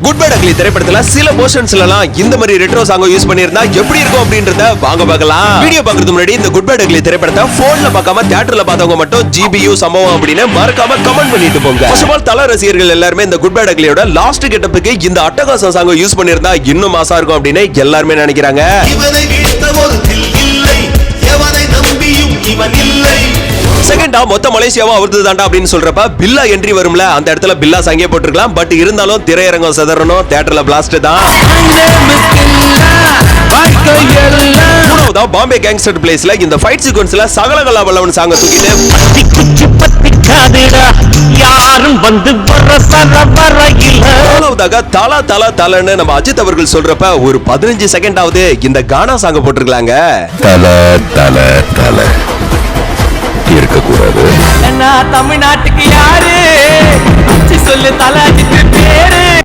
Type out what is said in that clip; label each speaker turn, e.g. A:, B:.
A: Good bye ugly திரைப்படத்துல சில போர்ஷன்ஸ்ல எல்லாம் இந்த மாதிரி ரெட்ரோ சாங் யூஸ் பண்ணிருந்தா எப்படி இருக்கும் அப்படின்றத வாங்க பார்க்கலாம். வீடியோ பார்க்கிறதுக்கு முன்னாடி இந்த குட் பை அக்லி திரைப்படத்தை போன்ல பார்க்காம தியேட்டர்ல பார்த்தவங்க மட்டும் GBU சம்பவம் அப்படின்னு மறக்காம கமெண்ட் பண்ணிட்டு போங்க. ஃபர்ஸ்ட் ஆஃப் ஆல் தல ரசிகர்கள் எல்லாரும் இந்த குட் பை அக்லியோட லாஸ்ட் கெட்டப்புக்கு இந்த அட்டகாச சாங் யூஸ் பண்ணிருந்தா இன்னும் மாசா இருக்கும் அப்படின்னு எல்லாரும் நினைக்கிறாங்க. செகண்டா மொத்த மலேசியாவும் அவர்து தாண்டா அப்படின்னு சொல்றப்ப பில்லா என்ட்ரி வரும்ல, அந்த இடத்துல பில்லா சாங்கே போட்டுருக்கலாம். பட் இருந்தாலும் திரையரங்கம் சதறணும், தியேட்டர்ல பிளாஸ்ட் தான். மூணாவதா பாம்பே கேங்ஸ்டர் பிளேஸ்ல இந்த ஃபைட் சீக்வென்ஸ்ல சகலகலா வல்லவன் சாங்க தூக்கிட்டு யாரும் வந்து தலா தலா தலன்னு நம்ம அஜித் அவர்கள் சொல்றப்ப ஒரு 15 செகண்டாவது இந்த கானா சாங்க போட்டிருக்கலாங்க.
B: தல தல தல இருக்கக்கூடாது.
C: தமிழ்நாட்டுக்கு யாரு சொல்லு தல பேரு